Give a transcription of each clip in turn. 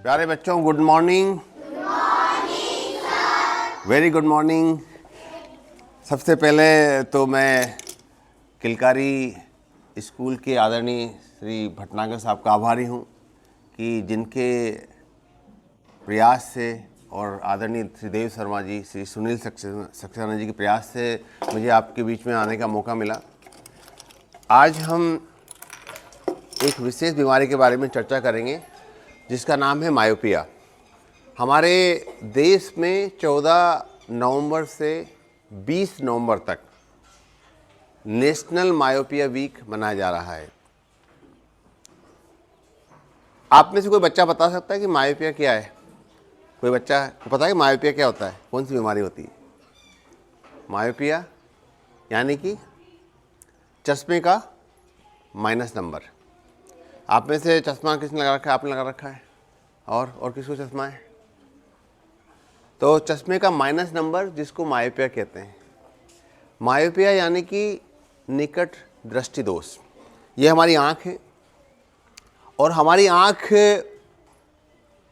प्यारे बच्चों, good morning. Very good morning. सबसे पहले तो मैं किलकारी स्कूल के आदरणीय श्री भटनागर साहब का आभारी हूँ कि जिनके प्रयास से और आदरणीय श्री देव शर्मा जी, श्री सुनील सक्सेना जी के प्रयास से मुझे आपके बीच में आने का मौका मिला। आज हम एक विशेष बीमारी के बारे में चर्चा करेंगे जिसका नाम है मायोपिया। हमारे देश में 14 नवंबर से 20 नवंबर तक नेशनल मायोपिया वीक मनाया जा रहा है। आप में से कोई बच्चा बता सकता है कि मायोपिया क्या है? कोई बच्चा को पता है कि मायोपिया क्या होता है? कौन सी बीमारी होती है मायोपिया? यानी कि चश्मे का माइनस नंबर। आप में से चश्मा किसने लगा रखा है? आपने लगा रखा है। और किसको चश्मा है? तो चश्मे का माइनस नंबर, जिसको मायोपिया कहते हैं। मायोपिया यानी कि निकट दृष्टि दोष। ये हमारी आँख है और हमारी आँख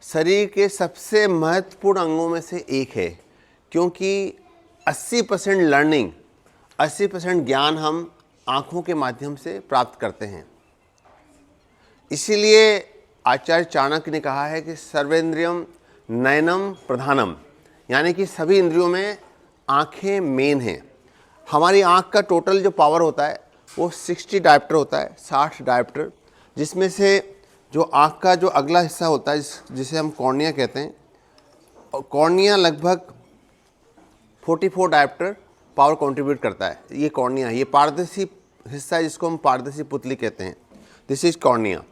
शरीर के सबसे महत्वपूर्ण अंगों में से एक है, क्योंकि 80% लर्निंग, 80% ज्ञान हम आँखों के माध्यम से प्राप्त करते हैं। इसीलिए आचार्य चाणक्य ने कहा है कि सर्वेंद्रियम नयनम प्रधानम, यानी कि सभी इंद्रियों में आँखें मेन हैं। हमारी आँख का टोटल जो पावर होता है वो 60 डायप्टर होता है, 60 डायप्टर, जिसमें से जो आँख का जो अगला हिस्सा होता है जिसे हम कॉर्निया कहते हैं, और कॉर्निया लगभग 44 डायप्टर पावर कंट्रीब्यूट करता है। ये कॉर्निया, ये पारदर्शी हिस्सा है जिसको हम पारदर्शी पुतली कहते हैं। This is cornea.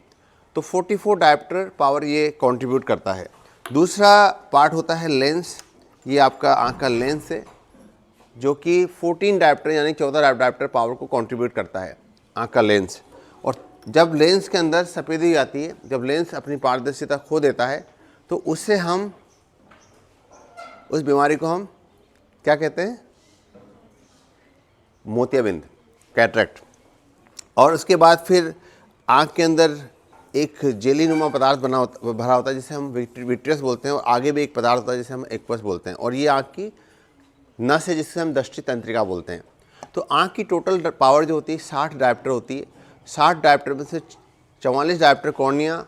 तो 44 डायप्टर पावर ये कंट्रीब्यूट करता है। दूसरा पार्ट होता है लेंस। ये आपका आँख का लेंस है जो कि 14 डायप्टर यानी 14 डायप्टर पावर को कंट्रीब्यूट करता है, आँख का लेंस। और जब लेंस के अंदर सफ़ेदी आती है, जब लेंस अपनी पारदर्शिता खो देता है, तो उससे हम उस बीमारी को हम क्या कहते हैं? मोतियाबिंद, कैटरेक्ट। और उसके बाद फिर आँख के अंदर एक जेली नुमा पदार्थ भरा होता है जिसे हम विट्रियस बोलते हैं, और आगे भी एक पदार्थ होता है जिसे हम एक्वस बोलते हैं, और ये आँख की नस है जिसे हम दृष्टि तंत्रिका बोलते हैं। तो आँख की टोटल पावर जो होती है 60 डायप्टर होती है। 60 डायप्टर में से 44 dioptre cornea,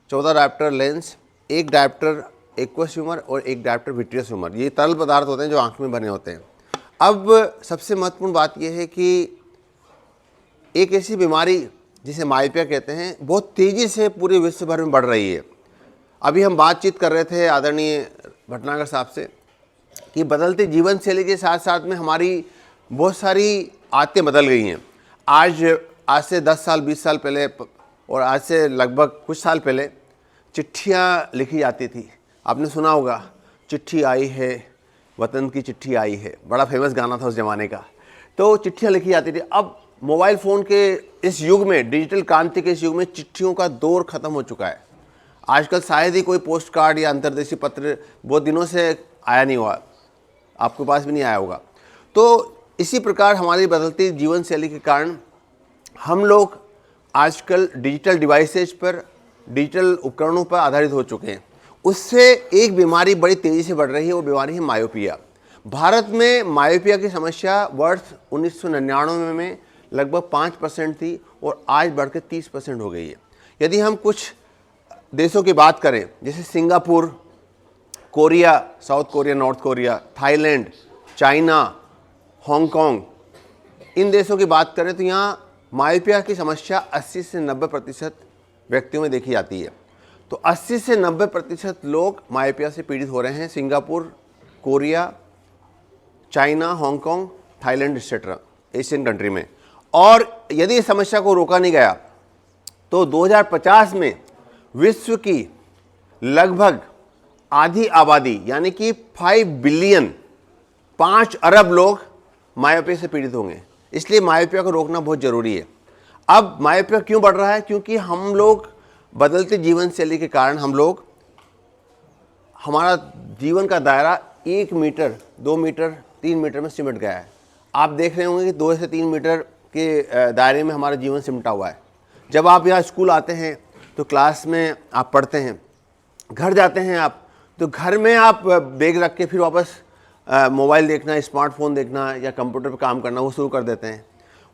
14 dioptre lens, 1 dioptre aqueous humour और 1 डायप्टर विट्रियस ह्यूमर। ये तरल पदार्थ होते हैं जो आँख में बने होते हैं। अब सबसे महत्वपूर्ण बात यह है कि एक ऐसी बीमारी जिसे मायोपिया कहते हैं बहुत तेज़ी से पूरे विश्व भर में बढ़ रही है। अभी हम बातचीत कर रहे थे आदरणीय भटनागर साहब से कि बदलते जीवन शैली के साथ साथ में हमारी बहुत सारी आदतें बदल गई हैं। आज से 10 साल 20 साल पहले और आज से लगभग कुछ साल पहले चिट्ठियाँ लिखी जाती थी। आपने सुना होगा, चिट्ठी आई है, वतन की चिट्ठी आई है, बड़ा फेमस गाना था उस ज़माने का। तो चिट्ठियाँ लिखी जाती थी। अब मोबाइल फ़ोन के इस युग में, डिजिटल क्रांति के इस युग में चिट्ठियों का दौर ख़त्म हो चुका है। आजकल शायद ही कोई पोस्ट कार्ड या अंतर्देशीय पत्र बहुत दिनों से आया नहीं हुआ, आपके पास भी नहीं आया होगा। तो इसी प्रकार हमारी बदलती जीवन शैली के कारण हम लोग आजकल डिजिटल डिवाइसेज पर, डिजिटल उपकरणों पर आधारित हो चुके हैं। उससे एक बीमारी बड़ी तेज़ी से बढ़ रही है, वो बीमारी है मायोपिया। भारत में मायोपिया की समस्या वर्ष 1999 में लगभग 5% थी और आज बढ़कर 30% हो गई है। यदि हम कुछ देशों की बात करें, जैसे Singapore, Korea, South Korea, North Korea, Thailand, China, Hong Kong, इन देशों की बात करें तो यहाँ मायोपिया की समस्या 80 से 90% व्यक्तियों में देखी जाती है। तो 80 से 90% लोग मायोपिया से पीड़ित हो रहे हैं Singapore, Korea, China, Hong Kong, Thailand etcetera Asian country में। और यदि इस समस्या को रोका नहीं गया तो 2050 में विश्व की लगभग आधी आबादी यानी कि 5 बिलियन, 5 अरब लोग मायोपिया से पीड़ित होंगे। इसलिए मायोपिया को रोकना बहुत ज़रूरी है। अब मायोपिया क्यों बढ़ रहा है? क्योंकि हम लोग बदलते जीवन शैली के कारण हमारा जीवन का दायरा 1 मीटर, 2 मीटर, 3 मीटर में सिमट गया है। आप देख रहे होंगे कि 2 से 3 मीटर के दायरे में हमारा जीवन सिमटा हुआ है। जब आप यहाँ स्कूल आते हैं तो क्लास में आप पढ़ते हैं, घर जाते हैं आप, तो घर में आप बैग रख के फिर वापस मोबाइल देखना, स्मार्टफोन देखना या कंप्यूटर पर काम करना वो शुरू कर देते हैं।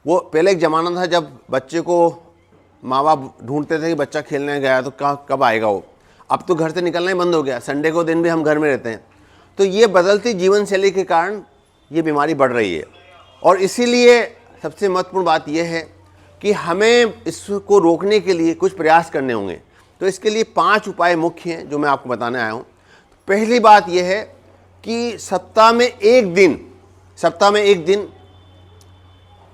वो पहले एक ज़माना था जब बच्चे को माँ बाप ढूंढते थे कि बच्चा खेलने गया तो कब आएगा वो। अब तो घर से निकलना ही बंद हो गया, संडे को दिन भी हम घर में रहते हैं। तो ये बदलती जीवन शैली के कारण ये बीमारी बढ़ रही है, और इसीलिए सबसे महत्वपूर्ण बात यह है कि हमें इसको रोकने के लिए कुछ प्रयास करने होंगे। तो इसके लिए 5 उपाय मुख्य हैं जो मैं आपको बताने आया हूँ। पहली बात यह है कि सप्ताह में एक दिन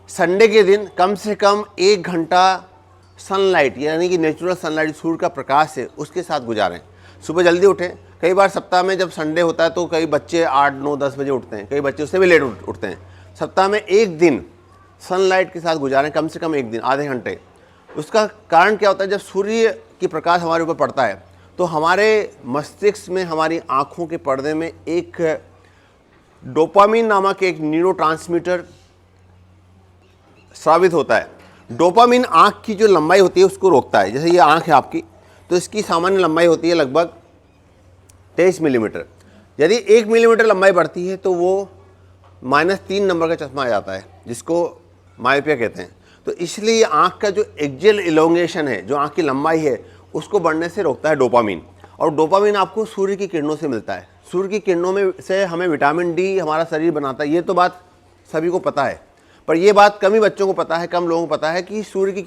संडे के दिन कम से कम 1 घंटा सनलाइट यानी कि नेचुरल सनलाइट, सूर्य का प्रकाश है, उसके साथ गुजारें। सुबह जल्दी उठें। कई बार सप्ताह में जब संडे होता है तो कई बच्चे 8, 9, 10 बजे उठते हैं, कई बच्चे उससे भी लेट उठते हैं। सप्ताह में एक दिन सनलाइट के साथ गुजारें, कम से कम एक दिन, आधे घंटे। उसका कारण क्या होता है, जब सूर्य की प्रकाश हमारे ऊपर पड़ता है तो हमारे मस्तिष्क में, हमारी आँखों के पर्दे में एक डोपामिन नामक एक न्यूरोट्रांसमीटर स्रावित होता है। डोपामिन आँख की जो लंबाई होती है उसको रोकता है। जैसे ये आँख है आपकी, तो इसकी सामान्य लंबाई होती है लगभग 23 मिलीमीटर। यदि 1 मिलीमीटर लंबाई बढ़ती है तो वो -3 नंबर का चश्मा आ जाता है, जिसको मायोपिया कहते हैं। तो इसलिए आँख का जो एक्सियल इलोंगेशन है, जो आँख की लंबाई है, उसको बढ़ने से रोकता है डोपामिन। और डोपामिन आपको सूर्य की किरणों से मिलता है। सूर्य की किरणों में से हमें विटामिन डी हमारा शरीर बनाता है। ये तो बात सभी को पता है, पर यह बात कम ही बच्चों को पता है, कम लोगों को पता है कि सूर्य की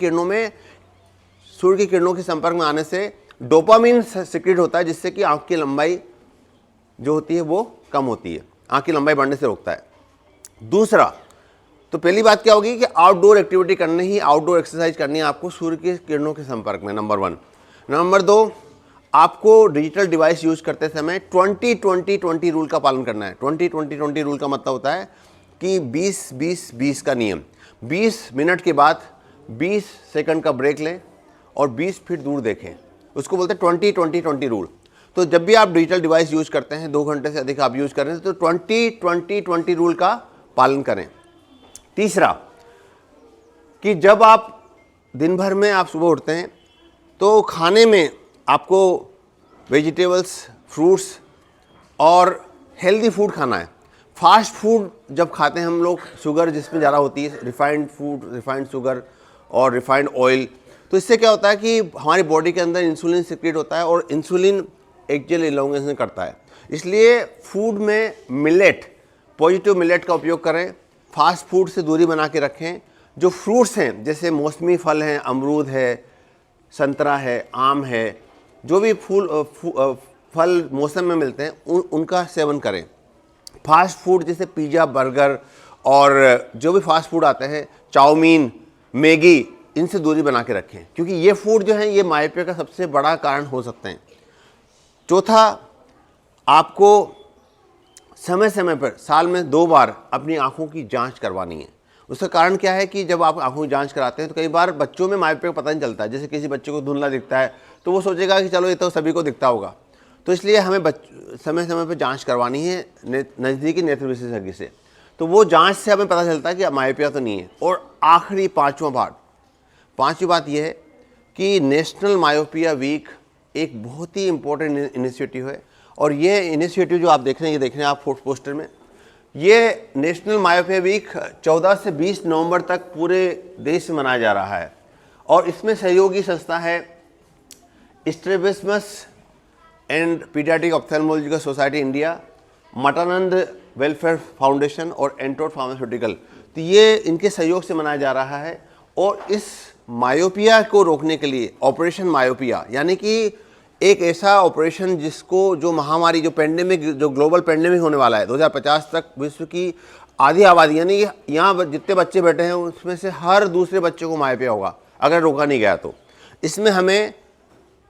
किरणों के संपर्क में आने से डोपामिन सिक्रेट होता है, जिससे कि आँख की लंबाई जो होती है वो कम होती है, आँख की लंबाई बढ़ने से रोकता है। दूसरा, तो पहली बात क्या होगी कि आउटडोर एक्टिविटी करनी ही, आउटडोर एक्सरसाइज करनी है आपको सूर्य की किरणों के संपर्क में, नंबर 1। नंबर 2, आपको डिजिटल डिवाइस यूज करते समय 20-20-20 रूल का पालन करना है। 20-20-20 रूल का मतलब होता है कि 20-20-20 का नियम। 20 मिनट के बाद 20 सेकंड का ब्रेक लें और 20 फीट दूर देखें, उसको बोलते हैं 20-20-20 रूल। तो जब भी आप डिजिटल डिवाइस यूज करते हैं, 2 घंटे से अधिक आप यूज कर रहे हैं, तो 20-20-20 रूल का पालन करें। तीसरा, कि जब आप दिन भर में आप सुबह उठते हैं तो खाने में आपको वेजिटेबल्स, फ्रूट्स और हेल्दी फूड खाना है। फास्ट फूड जब खाते हैं हम लोग, शुगर जिसमें ज़्यादा होती है, रिफाइंड फूड, रिफाइंड शुगर और रिफाइंड ऑयल, तो इससे क्या होता है कि हमारी बॉडी के अंदर इंसुलिन सिक्रेट होता है और इंसुलिन एक्सियल इलोंगेशन करता है। इसलिए फूड में मिलेट, पॉजिटिव मिलेट का उपयोग करें। फास्ट फूड से दूरी बना के रखें। जो फ्रूट्स हैं, जैसे मौसमी फल हैं, अमरूद है, संतरा है, आम है, जो भी फल मौसम में मिलते हैं उनका सेवन करें। फास्ट फूड जैसे पिज़्ज़ा, बर्गर और जो भी फास्ट फूड आते हैं, चाउमीन, मैगी, इनसे दूरी बना के रखें, क्योंकि ये फूड जो है ये मायोपिया का सबसे बड़ा कारण हो सकते हैं। चौथा, आपको समय समय पर साल में 2 बार अपनी आँखों की जांच करवानी है। उसका कारण क्या है कि जब आप आँखों की जांच कराते हैं तो कई बार बच्चों में मायोपिया का पता नहीं चलता है। जैसे किसी बच्चे को धुंधला दिखता है तो वो सोचेगा कि चलो ये तो सभी को दिखता होगा। तो इसलिए हमें समय समय पर जांच करवानी है नज़दीकी नेत्र विशेषज्ञ से। तो वो जांच से हमें पता चलता है कि मायोपिया तो नहीं है। और आखिरी पाँचवीं बात यह है कि नेशनल मायोपिया वीक एक बहुत ही इम्पोर्टेंट इनिशिएटिव है। और ये इनिशिएटिव जो आप देख रहे हैं, ये देख रहे हैं आप पोस्टर में, ये नेशनल मायोपिया वीक 14 से 20 नवंबर तक पूरे देश में मनाया जा रहा है। और इसमें सहयोगी संस्था है strabismus and paediatric ophthalmological society India, Matanand welfare foundation और एंटोड फार्मास्यूटिकल। तो ये इनके सहयोग से मनाया जा रहा है। और इस मायोपिया को रोकने के लिए ऑपरेशन मायोपिया, यानी कि एक ऐसा ऑपरेशन जिसको, जो महामारी, जो पेंडेमिक, जो ग्लोबल पेंडेमिक होने वाला है 2050 तक, विश्व की आधी आबादी, यानी यहाँ जितने बच्चे बैठे हैं उसमें से हर दूसरे बच्चे को मायोपिया होगा अगर रोका नहीं गया तो। इसमें हमें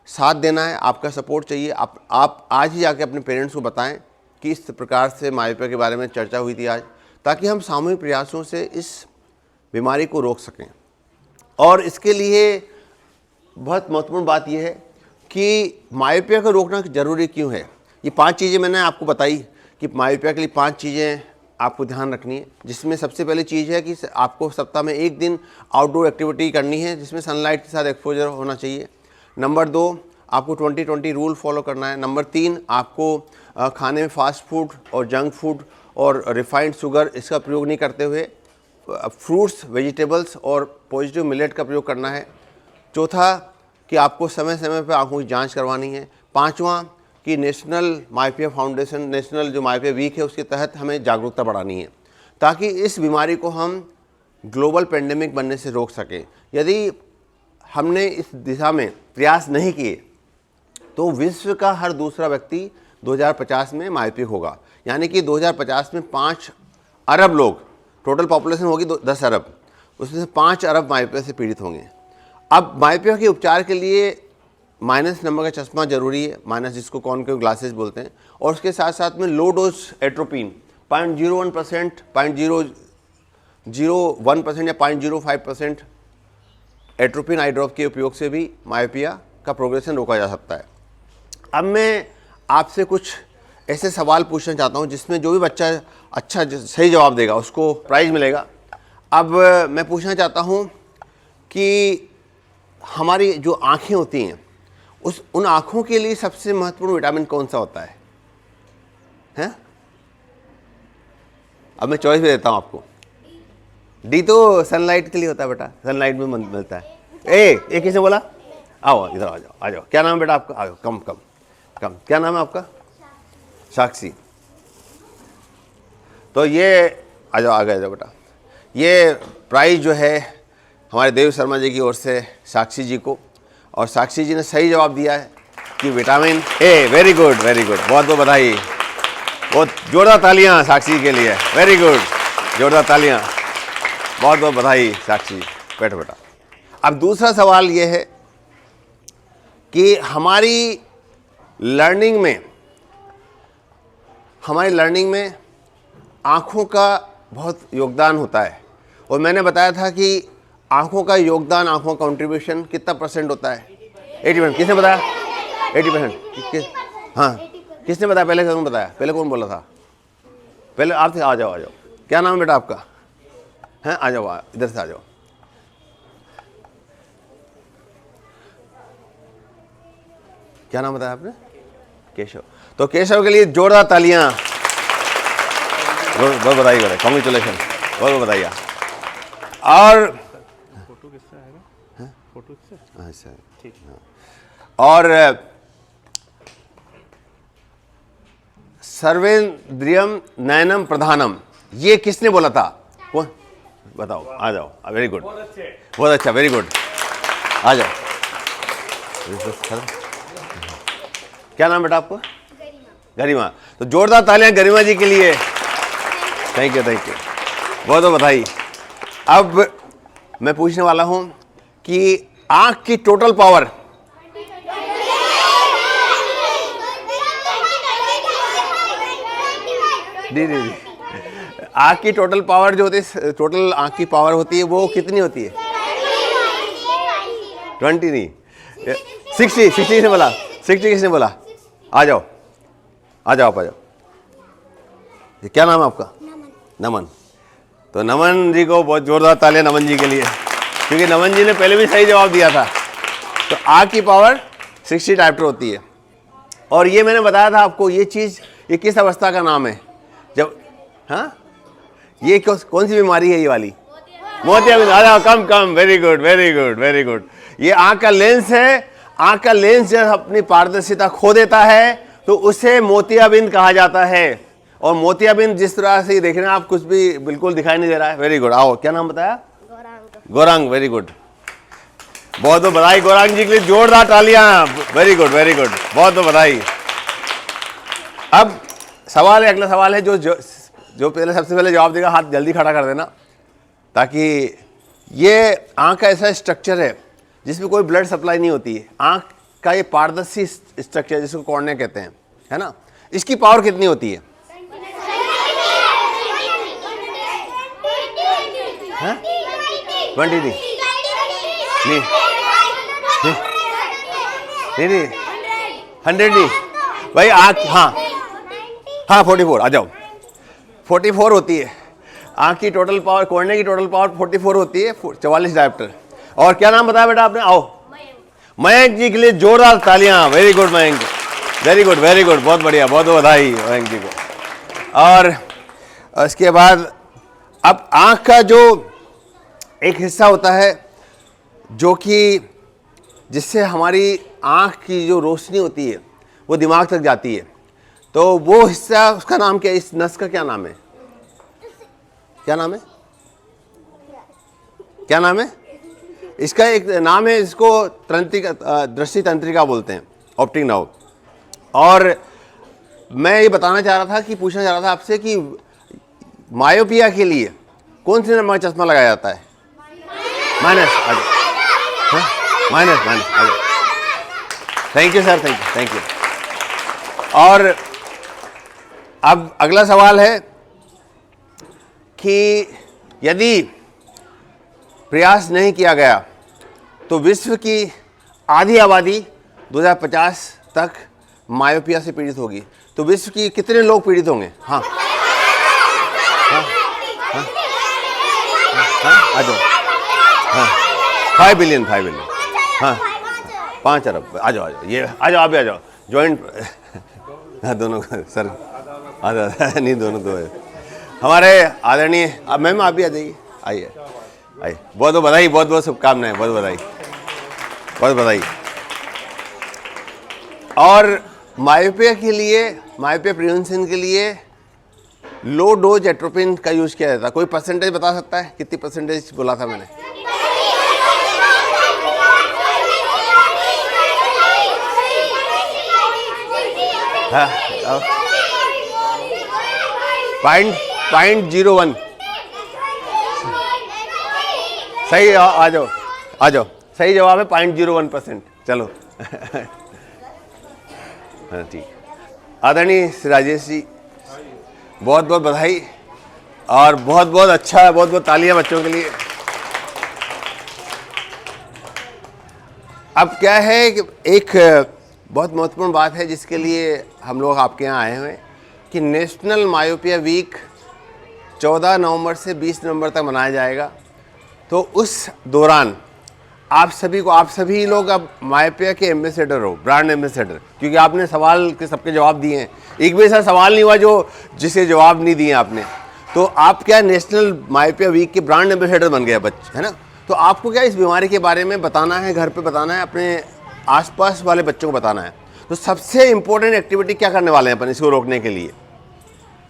साथ देना है, आपका सपोर्ट चाहिए। आप आज ही जाके अपने पेरेंट्स को बताएं कि इस प्रकार से मायोपिया के बारे में चर्चा हुई थी आज, ताकि हम सामूहिक प्रयासों से इस बीमारी को रोक सकें। और इसके लिए बहुत महत्वपूर्ण बात यह है कि मायोपिया को रोकना ज़रूरी क्यों है। ये 5 चीज़ें मैंने आपको बताई कि मायोपिया के लिए 5 चीज़ें आपको ध्यान रखनी है, जिसमें सबसे पहली चीज़ है कि आपको सप्ताह में एक दिन आउटडोर एक्टिविटी करनी है जिसमें सनलाइट के साथ एक्सपोजर होना चाहिए। नंबर 2, आपको 20-20 रूल फॉलो करना है। नंबर 3, आपको खाने में फास्ट फूड और जंक फूड और रिफाइंड शुगर इसका प्रयोग नहीं करते हुए फ्रूट्स, वेजिटेबल्स और पॉजिटिव मिलेट का प्रयोग करना है। चौथा कि आपको समय समय पर आँखों की जांच करवानी है। 5वां कि नेशनल मायोपिया फाउंडेशन, नेशनल जो मायोपिया वीक है उसके तहत हमें जागरूकता बढ़ानी है ताकि इस बीमारी को हम ग्लोबल पेंडेमिक बनने से रोक सकें। यदि हमने इस दिशा में प्रयास नहीं किए तो विश्व का हर दूसरा व्यक्ति 2050 में मायोपिक होगा, यानी कि 2050 में 5 अरब लोग, टोटल पॉपुलेशन होगी 10 अरब, उसमें से 5 अरब मायोपिया से पीड़ित होंगे। अब मायोपिया के उपचार के लिए माइनस नंबर का चश्मा जरूरी है, माइनस जिसको कॉनकेव ग्लासेस बोलते हैं, और उसके साथ साथ में लो डोज एट्रोपिन 0.01%, 0.01% या 0.05% एट्रोपिन आई ड्रॉप के उपयोग से भी मायोपिया का प्रोग्रेशन रोका जा सकता है। अब मैं आपसे कुछ ऐसे सवाल पूछना चाहता हूं जिसमें जो भी बच्चा अच्छा सही जवाब देगा उसको प्राइज़ मिलेगा। अब मैं पूछना चाहता हूं कि हमारी जो आँखें होती हैं उन आँखों के लिए सबसे महत्वपूर्ण विटामिन कौन सा होता है? हैं? अब मैं चॉइस भी देता हूँ आपको। डी तो सनलाइट के लिए होता है बेटा, सनलाइट में मिलता है। ए किसने बोला? आओ इधर आ जाओ। क्या नाम है बेटा आपका? आओ कम क्या नाम है आपका? साक्षी। तो ये आ जाओ बेटा। ये प्राइज जो है हमारे देव शर्मा जी की ओर से साक्षी जी को, और साक्षी जी ने सही जवाब दिया है कि विटामिन ए। वेरी गुड, बहुत बहुत बधाई, बहुत जोरदार तालियां साक्षी के लिए। वेरी गुड, जोरदार तालियां, बहुत बहुत बधाई साक्षी। बैठो बेटा। अब दूसरा सवाल ये है कि हमारी लर्निंग में आँखों का बहुत योगदान होता है, और मैंने बताया था कि आँखों का योगदान, आँखों का कंट्रीब्यूशन कितना % होता है? 80%। किसने बताया? 80%। हाँ, किसने बताया? पहले कौन बताया? पहले कौन बोला था? पहले आप थे। आ जाओ। क्या नाम है बेटा आपका? हैं? आ जाओ, इधर से आ जाओ। क्या नाम बताया आपने? केशव। तो केशव के लिए जोरदार तालियां, बहुत बधाई, कॉन्ग्रेचुलेशन, बहुत बधाई। और फोटो किससे आएगा? फोटो किससे? अच्छा, ठीक है। और सर्वेंद्रियम नयनम प्रधानम, ये किसने बोला था? कौन? बताओ। आ जाओ। वेरी गुड, बहुत अच्छा, वेरी गुड। आ जाओ। क्या नाम बेटा आपको? गरिमा। तो जोरदार तालियां गरिमा जी के लिए। थैंक यू, बहुत बहुत बधाई। अब मैं पूछने वाला हूं कि आंख की टोटल पावर, आंख की टोटल पावर जो होती है, टोटल आंख की पावर होती है वो कितनी होती है? 20 नहीं, 60 किसने बोला? 60 किसने बोला? आ जाओ। क्या नाम है आपका? नमन। तो नमन जी को बहुत जोरदार तालियां नमन जी के लिए, क्योंकि नमन जी ने पहले भी सही जवाब दिया था। तो आँख की पावर 60 डायप्टर होती है। और ये मैंने बताया था आपको, ये चीज़, ये किस अवस्था का नाम है? जब, हाँ, ये कौन सी बीमारी है ये वाली? मोतियाबिंद। आ जाओ, कम। Very good. ये आँख का लेंस है। आँख का लेंस जब अपनी पारदर्शिता खो देता है तो उसे मोतियाबिंद कहा जाता है। और मोतियाबिंद जिस तरह से देख रहे हैं आप, कुछ भी बिल्कुल दिखाई नहीं दे रहा है। Very good. आओ, क्या नाम बताया? गौरांग। वेरी गुड, बहुत बहुत बधाई गौरांग जी के लिए, जोरदार तालियां। वेरी गुड, बहुत बहुत बधाई। अब सवाल है, अगला सवाल है, जो पहले सबसे पहले जवाब देगा हाथ जल्दी खड़ा कर देना, ताकि ये आँख का ऐसा स्ट्रक्चर है जिसमें कोई ब्लड सप्लाई नहीं होती है। आँख का ये पारदर्शी स्ट्रक्चर जिसको कॉर्निया कहते हैं, है ना? इसकी पावर कितनी होती है? 20 नहीं, 100 नहीं भाई। आँख, हाँ 44। आ जाओ, 44 होती है आँख की टोटल पावर। कॉर्निया की टोटल पावर 44 होती है, 44 डायप्टर। और क्या नाम बताया बेटा आपने? आओ, मयंक जी के लिए जोरदार तालियां। Very good Mayank, very good very good, बहुत बढ़िया, बहुत बहुत बधाई मयंक जी को। और इसके बाद अब आँख का जो एक हिस्सा होता है जो कि जिससे हमारी आँख की जो रोशनी होती है वो दिमाग तक जाती है, तो वो हिस्सा, उसका नाम क्या है? इस नस का क्या नाम है? क्या नाम है? क्या नाम है इसका? एक नाम है, इसको तंत्रिका, दृष्टि तंत्रिका बोलते हैं, ऑप्टिक नर्व। और मैं ये बताना चाह रहा था कि पूछना चाह रहा था आपसे कि मायोपिया के लिए कौन से नंबर का चश्मा लगाया जाता है? Minus. Minus minus. Thank you sir, thank you. और अब अगला सवाल है कि यदि प्रयास नहीं किया गया तो विश्व की आधी आबादी 2050 तक मायोपिया से पीड़ित होगी। तो विश्व की कितने लोग पीड़ित होंगे? हाँ हाँ हाँ हाँ, आ जाओ। हाँ 5 बिलियन, हाँ 5 अरब। आ जाओ ये आ जाओ, आप भी आ जाओ। जॉइंट हाँ दोनों सर आ जाओ, नहीं दोनों दो है हमारे आदरणीय। अब मैम आप भी आ जाइए, आइए आइए। बहुत बहुत बधाई, बहुत बहुत शुभकामनाएं, बहुत बधाई, बहुत बधाई। और मायोपिया के लिए, मायोपिया प्रिवेंशन के लिए लो डोज एट्रोपिन का यूज किया जाता है। कोई परसेंटेज बता सकता है? कितनी परसेंटेज बोला था मैंने? हाँ 0.01 सही। आ जाओ आ जाओ, सही जवाब है 0.01%। चलो हाँ ठीक। आदरणीय श्री राजेश जी, बहुत बहुत बधाई और बहुत बहुत अच्छा, बहुत बहुत तालियां बच्चों के लिए। अब क्या है कि एक बहुत महत्वपूर्ण बात है जिसके लिए हम लोग आपके यहाँ आए हुए हैं कि नेशनल मायोपिया वीक 14 नवंबर से 20 नवंबर तक मनाया जाएगा। तो उस दौरान आप सभी लोग अब मायोपिया के एम्बेसडर हो, ब्रांड एम्बेसडर, क्योंकि आपने सवाल के सबके जवाब दिए हैं। एक भी ऐसा सवाल नहीं हुआ जिसे जवाब नहीं दिए आपने। तो आप क्या नेशनल मायोपिया वीक के ब्रांड एम्बेसडर बन गए बच्चे, है ना? तो आपको क्या इस बीमारी के बारे में बताना है, घर पे बताना है, अपने आसपास वाले बच्चों को बताना है। तो सबसे इम्पोर्टेंट एक्टिविटी क्या करने वाले हैं अपन इसको रोकने के लिए?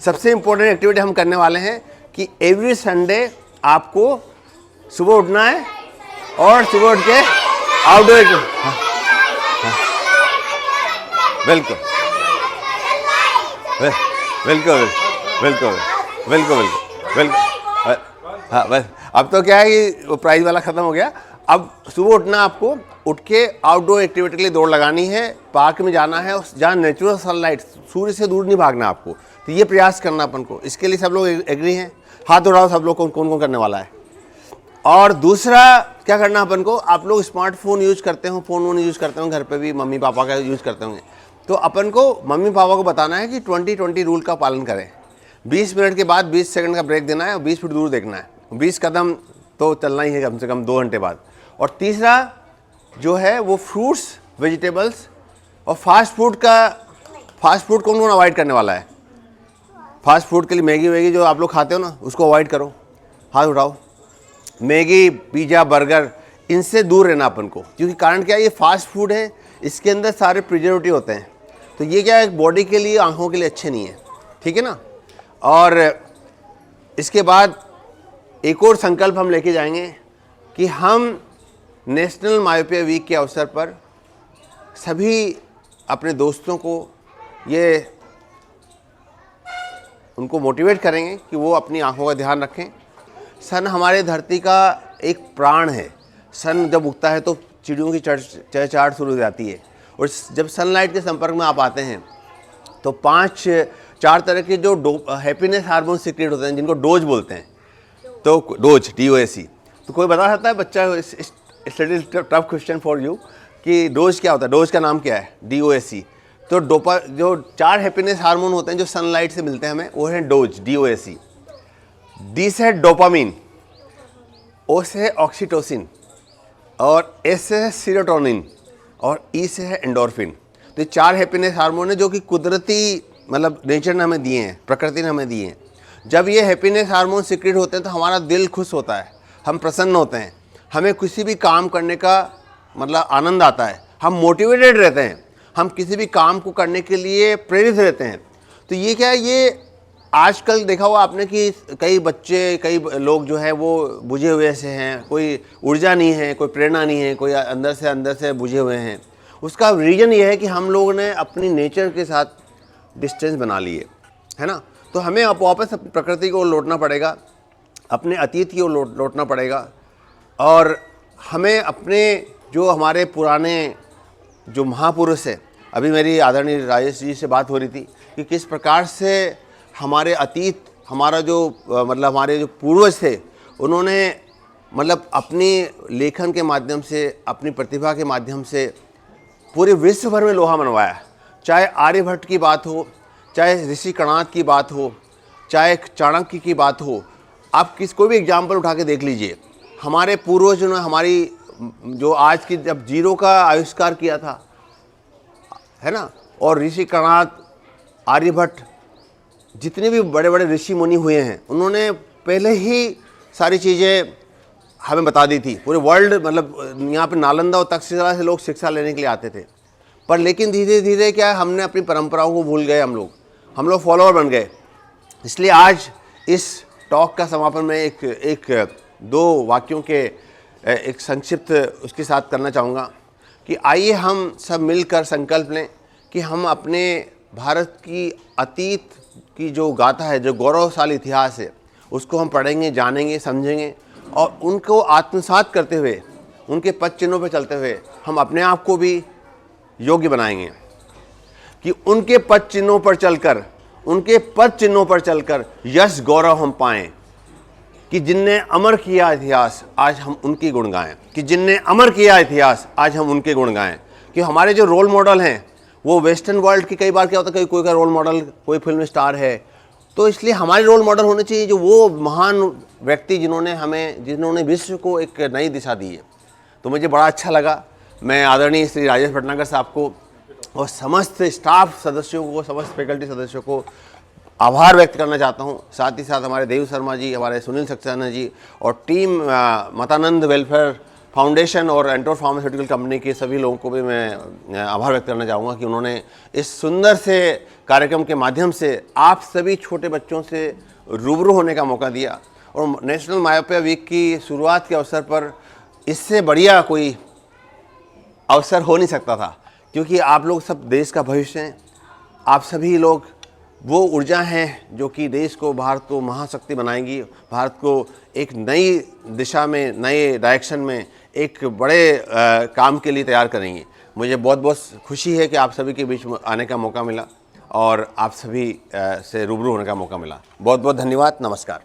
सबसे इम्पोर्टेंट एक्टिविटी हम करने वाले हैं कि एवरी संडे आपको सुबह उठना है और सुबह उठ के आउटडोर। बिल्कुल बिल्कुल बिल्कुल बिल्कुल बिल्कुल। हाँ बस अब तो क्या है कि वो प्राइज वाला ख़त्म हो गया। अब सुबह उठना, आपको उठ के आउटडोर एक्टिविटी के लिए दौड़ लगानी है, पार्क में जाना है, जहाँ नेचुरल सनलाइट, सूर्य से दूर नहीं भागना आपको। तो ये प्रयास करना अपन को। इसके लिए सब लोग एग्री हैं? हाथ उठाओ सब लोग, कौन कौन करने वाला है। और दूसरा क्या करना अपन को, आप लोग स्मार्टफोन यूज़ करते हो, फ़ोन यूज़ करते हो घर पे भी, मम्मी पापा का यूज़ करते होंगे। तो अपन को मम्मी पापा को बताना है कि 20-20 रूल का पालन करें। 20 मिनट के बाद 20 सेकंड का ब्रेक देना है और 20 फीट दूर देखना है। 20 कदम तो चलना ही है कम से कम 2 घंटे बाद। और तीसरा जो है वो फ्रूट्स, वेजिटेबल्स और फास्ट फूड कौन कौन अवॉइड करने वाला है? फास्ट फूड के लिए मैगी वैगी जो आप लोग खाते हो ना, उसको अवॉइड करो, हाथ उठाओ। मैगी, पिज़्ज़ा, बर्गर, इनसे दूर रहना अपन को, क्योंकि कारण क्या है, ये फास्ट फूड है, इसके अंदर सारे प्रिजर्वेटिव होते हैं। तो ये क्या है, बॉडी के लिए, आँखों के लिए अच्छे नहीं है, ठीक है ना। और इसके बाद एक और संकल्प हम लेके जाएंगे कि हम नेशनल मायोपिया वीक के अवसर पर सभी अपने दोस्तों को उनको मोटिवेट करेंगे कि वो अपनी आँखों का ध्यान रखें। सन हमारे धरती का एक प्राण है। सन जब उगता है तो चिड़ियों की चहचहाट शुरू हो जाती है, और जब सनलाइट के संपर्क में आप आते हैं तो 4 तरह के जो हैप्पीनेस हार्मोन सीक्रेट होते हैं, जिनको डोज बोलते हैं। तो डोज, DOAC। तो कोई बता सकता है बच्चा, it's little tough question for you कि डोज क्या होता है? डोज का नाम क्या है? DOAC। तो जो 4 हैप्पीनेस हार्मोन होते हैं जो सनलाइट से मिलते हैं हमें, वो है डोज, DOAC। D से डोपामिन, O से ऑक्सीटोसिन और S से सीरोटोनिन। और ई से है एंडोर्फिन। तो ये 4 हैप्पीनेस हार्मोन है जो कि कुदरती मतलब नेचर ने हमें दिए हैं, प्रकृति ने हमें दिए हैं। जब ये हैप्पीनेस हार्मोन सिक्रेट होते हैं तो हमारा दिल खुश होता है, हम प्रसन्न होते हैं, हमें किसी भी काम करने का मतलब आनंद आता है, हम मोटिवेटेड रहते हैं, हम किसी भी काम को करने के लिए प्रेरित रहते हैं। तो ये क्या है, ये आजकल देखा हुआ आपने कि कई बच्चे, कई लोग जो है वो बुझे हुए से हैं, कोई ऊर्जा नहीं है, कोई प्रेरणा नहीं है, कोई अंदर से बुझे हुए हैं। उसका रीज़न ये है कि हम लोगों ने अपनी नेचर के साथ डिस्टेंस बना लिए, है ना। तो हमें अब वापस अपनी प्रकृति को लौटना पड़ेगा, अपने अतीत की ओर लौटना पड़ेगा, और हमें अपने जो हमारे पुराने जो महापुरुष है, अभी मेरी आदरणीय राजेश जी से बात हो रही थी कि किस प्रकार से हमारे अतीत, हमारा जो मतलब हमारे जो पूर्वज थे, उन्होंने मतलब अपनी लेखन के माध्यम से, अपनी प्रतिभा के माध्यम से पूरे विश्व भर में लोहा मनवाया। चाहे आर्यभट्ट की बात हो, चाहे ऋषि कणाद की बात हो, चाहे चाणक्य की बात हो, आप कोई भी एग्जाम्पल उठा के देख लीजिए। हमारे पूर्वजों ने हमारी जो आज की जब जीरो का आविष्कार किया था, है ना, और ऋषि कणाद, आर्यभट्ट, जितने भी बड़े बड़े ऋषि मुनि हुए हैं, उन्होंने पहले ही सारी चीज़ें हमें बता दी थी। पूरे वर्ल्ड मतलब यहाँ पे नालंदा और तक्षशिला से लोग शिक्षा लेने के लिए आते थे। पर लेकिन धीरे धीरे क्या, हमने अपनी परंपराओं को भूल गए, हम लोग फॉलोअर बन गए। इसलिए आज इस टॉक का समापन में एक 2 वाक्यों के एक संक्षिप्त उसके साथ करना चाहूँगा कि आइए हम सब मिलकर संकल्प लें कि हम अपने भारत की अतीत की जो गाथा है, जो गौरवशाली इतिहास है, उसको हम पढ़ेंगे, जानेंगे, समझेंगे, और उनको आत्मसात करते हुए, उनके पद चिन्हों पर चलते हुए हम अपने आप को भी योग्य बनाएंगे कि उनके पद चिन्हों पर चलकर यश गौरव हम पाएं, कि जिनने अमर किया इतिहास आज हम उनकी गुण गाएं, कि जिनने अमर किया इतिहास आज हम उनके गुण गाएं। कि हमारे जो रोल मॉडल हैं वो वेस्टर्न वर्ल्ड की, कई बार क्या होता है कोई का रोल मॉडल कोई फिल्म स्टार है, तो इसलिए हमारे रोल मॉडल होने चाहिए जो वो महान व्यक्ति जिन्होंने विश्व को एक नई दिशा दी है। तो मुझे बड़ा अच्छा लगा। मैं आदरणीय श्री राजेश भटनागर साहब को और समस्त स्टाफ सदस्यों को, समस्त फैकल्टी सदस्यों को आभार व्यक्त करना चाहता हूं। साथ ही साथ हमारे देव शर्मा जी, हमारे सुनील सक्सेना जी और टीम मतानंद वेलफेयर फाउंडेशन और एंटोर फार्मास्यूटिकल कंपनी के सभी लोगों को भी मैं आभार व्यक्त करना चाहूँगा कि उन्होंने इस सुंदर से कार्यक्रम के माध्यम से आप सभी छोटे बच्चों से रूबरू होने का मौका दिया। और नेशनल मायोपिया वीक की शुरुआत के अवसर पर इससे बढ़िया कोई अवसर हो नहीं सकता था, क्योंकि आप लोग सब देश का भविष्य हैं। आप सभी लोग वो ऊर्जा हैं जो कि देश को, भारत को महाशक्ति बनाएंगी, भारत को एक नई दिशा में, नए डायरेक्शन में एक बड़े काम के लिए तैयार करेंगी। मुझे बहुत बहुत खुशी है कि आप सभी के बीच में आने का मौका मिला और आप सभी से रूबरू होने का मौका मिला। बहुत बहुत धन्यवाद। नमस्कार।